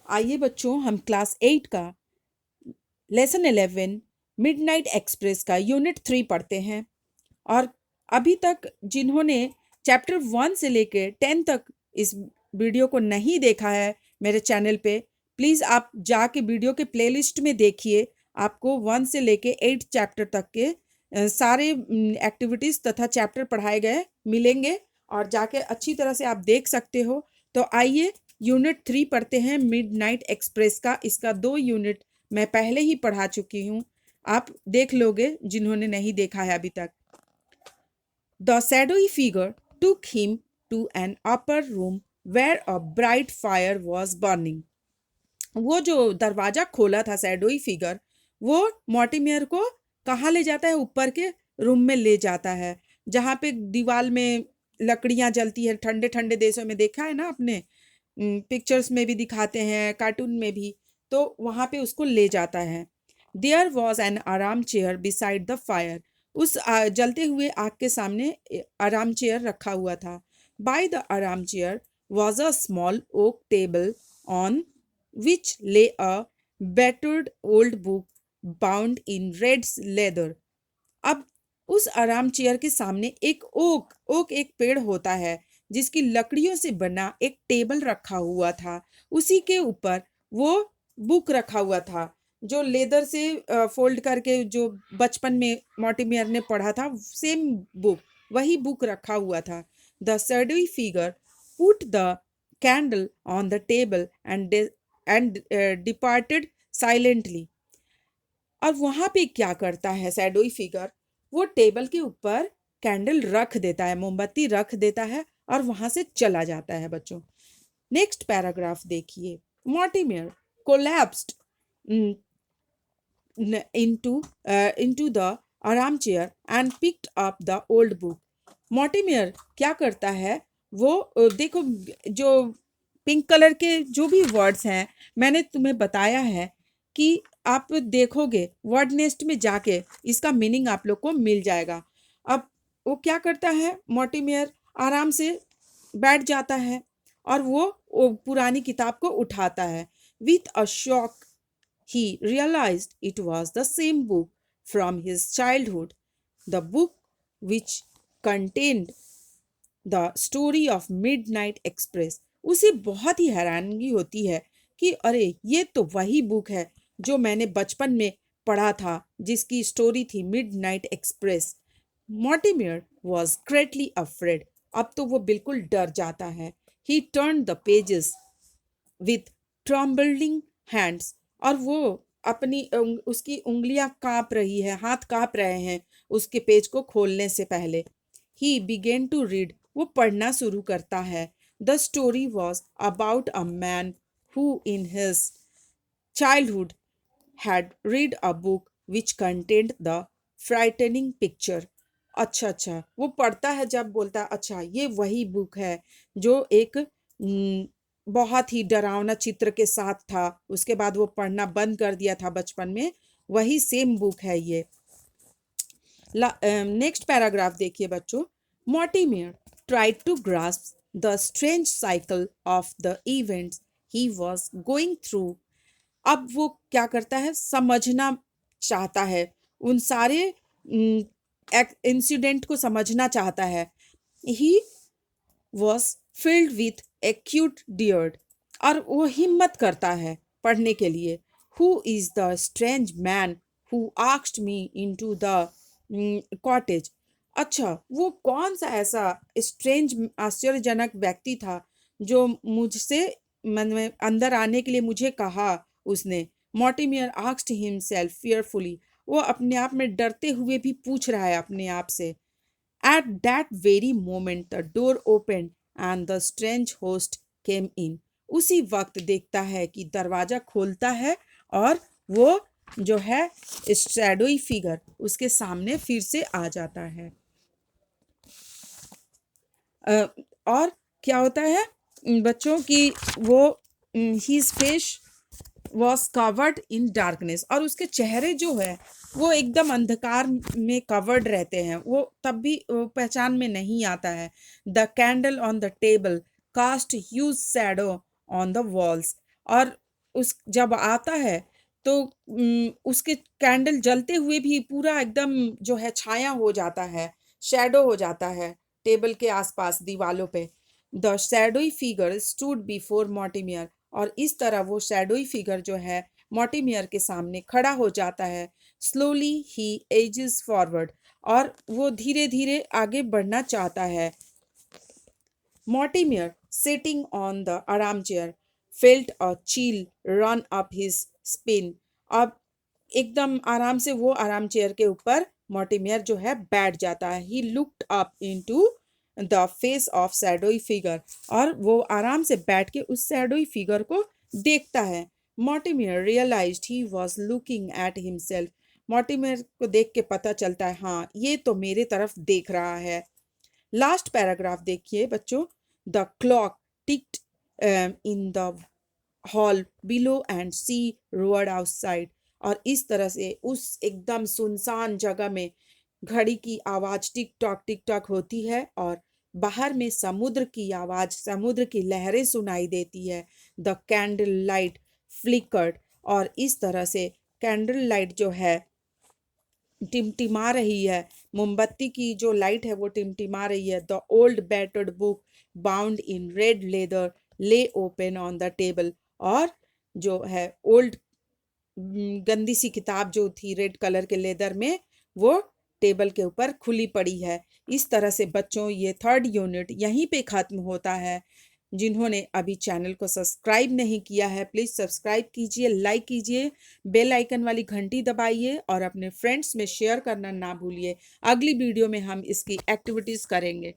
आइए बच्चों, हम क्लास 8 का लेसन 11 मिडनाइट एक्सप्रेस का यूनिट 3 पढ़ते हैं। और अभी तक जिन्होंने चैप्टर 1 से लेकर 10 तक इस वीडियो को नहीं देखा है मेरे चैनल पे, प्लीज़ आप जाके वीडियो के प्लेलिस्ट में देखिए। आपको 1 से लेके 8 चैप्टर तक के सारे एक्टिविटीज़ तथा चैप्टर पढ़ाए गए मिलेंगे और जाके अच्छी तरह से आप देख सकते हो। तो आइए यूनिट 3 पढ़ते हैं मिडनाइट एक्सप्रेस का। इसका 2 यूनिट मैं पहले ही पढ़ा चुकी हूँ, आप देख लोगे जिन्होंने नहीं देखा है अभी तक। The shadowy figure took him to an upper room where a bright fire was burning. वो जो दरवाजा खोला था शैडोई फिगर, वो मॉर्टिमियर को कहाँ ले जाता है? ऊपर के रूम में ले जाता है, जहाँ पे दीवार में लकड़ियाँ जलती है। ठंडे ठंडे देशों में देखा है ना आपने, पिक्चर्स में भी दिखाते हैं, कार्टून में भी। तो वहाँ पे उसको ले जाता है। देयर वॉज एन आराम चेयर बिसाइड द फायर। उस जलते हुए आग के सामने आराम चेयर रखा हुआ था। बाय द आराम chair was a small oak table on which lay a battered old book bound in red leather. अब उस आराम चेयर के सामने एक ओक एक पेड़ होता है जिसकी लकड़ियों से बना एक टेबल रखा हुआ था। उसी के ऊपर वो बुक रखा हुआ था जो लेदर से फोल्ड करके, जो बचपन में मॉर्टिमियर ने पढ़ा था, सेम बुक, वही बुक रखा हुआ था। The shadowy figure put the candle on the table and departed silently. और वहां पे क्या करता है शैडोई फिगर? वो टेबल के ऊपर कैंडल रख देता है, मोमबत्ती रख देता है और वहां से चला जाता है बच्चों। नेक्स्ट पैराग्राफ देखिए। Mortimer collapsed into the armchair and picked up the old book. Mortimer क्या करता है? वो देखो, जो पिंक कलर के जो भी वर्ड्स हैं, मैंने तुम्हें बताया है कि आप देखोगे वर्ड नेस्ट में जाके इसका मीनिंग आप लोग को मिल जाएगा। अब वो क्या करता है? मॉर्टिमियर आराम से बैठ जाता है और वो पुरानी किताब को उठाता है। With a shock he realized it was the same book from his childhood, the book which contained the story of midnight express. उसे बहुत ही हैरानगी होती है कि अरे, ये तो वही बुक है जो मैंने बचपन में पढ़ा था, जिसकी स्टोरी थी Midnight Express. Mortimer was greatly afraid. अब तो वो बिल्कुल डर जाता है। He turn the pages with trembling hands. और वो अपनी उसकी उंगलियां कांप रही है, हाथ कांप रहे हैं उसके पेज को खोलने से पहले। He began to read. वो पढ़ना शुरू करता है। The story was about a man who in his childhood had read a book which contained the frightening picture. अच्छा अच्छा, वो पढ़ता है जब बोलता है अच्छा ये वही बुक है जो एक बहुत ही डरावना चित्र के साथ था। उसके बाद वो पढ़ना बंद कर दिया था बचपन में। वही सेम बुक है ये। नेक्स्ट पैराग्राफ देखिए बच्चों। Mortimer tried to grasp the strange cycle of the events he was going through. अब वो क्या करता है? समझना चाहता है, उन सारे इंसिडेंट को समझना चाहता है। He was filled with acute dread. और वो हिम्मत करता है पढ़ने के लिए। Who is the strange man who asked me into the cottage. अच्छा, वो कौन सा ऐसा स्ट्रेंज, आश्चर्यजनक व्यक्ति था जो मुझसे मन में अंदर आने के लिए मुझे कहा उसने। मॉर्टिमियर आस्क्ड हिमसेल्फ फियरफुली। वो अपने आप में डरते हुए भी पूछ रहा है अपने आप से। At that very moment the door open and the strange host came in. उसी वक्त देखता है कि दरवाजा खोलता है और वो जो है शैडोई फिगर उसके सामने फिर से आ जाता है। और क्या होता है बच्चों की, वो his face was covered in darkness. और उसके चेहरे जो है वो एकदम अंधकार में कवर्ड रहते हैं, वो तब भी पहचान में नहीं आता है। The candle on the table cast huge shadow on the walls. और उस जब आता है तो उसके कैंडल जलते हुए भी पूरा एकदम जो है छाया हो जाता है, शैडो हो जाता है टेबल के आसपास दीवालों पे। The shadowy figure stood before Mortimer, और इस तरह वो शैडोई फिगर जो है मॉर्टिमियर के सामने खड़ा हो जाता है। स्लोली ही एजेस फॉरवर्ड, और वो धीरे धीरे आगे बढ़ना चाहता है। Mortimer, sitting on the armchair, felt a chill run up his spine. अब एकदम आराम से वो आराम चेयर के ऊपर मॉर्टिमियर जो है बैठ जाता है। He looked up into the face of shadowy figure, और वो आराम से बैठ के उस शैडोई फिगर को देखता है। Mortimer realised he was looking at himself. Mortimer को देख के पता चलता है, हाँ ये तो मेरे तरफ देख रहा है। लास्ट पैराग्राफ देखिए बच्चों। The clock ticked in the hall below and sea roared outside, और इस तरह से उस एकदम सुनसान जगह में घड़ी की आवाज टिक टॉक होती है, और बाहर में समुद्र की आवाज, समुद्र की लहरें सुनाई देती है। द कैंडल लाइट फ्लिकर्ड, और इस तरह से कैंडल लाइट जो है टिमटिमा रही है, मोमबत्ती की जो लाइट है वो टिमटिमा रही है। The old battered book bound in red leather ले ओपन ऑन द टेबल, और जो है ओल्ड गंदी सी किताब जो थी रेड कलर के लेदर में, वो टेबल के ऊपर खुली पड़ी है। इस तरह से बच्चों ये थर्ड यूनिट यहीं पे ख़त्म होता है। जिन्होंने अभी चैनल को सब्सक्राइब नहीं किया है, प्लीज़ सब्सक्राइब कीजिए, लाइक कीजिए, बेल आइकन वाली घंटी दबाइए, और अपने फ्रेंड्स में शेयर करना ना भूलिए। अगली वीडियो में हम इसकी एक्टिविटीज़ करेंगे।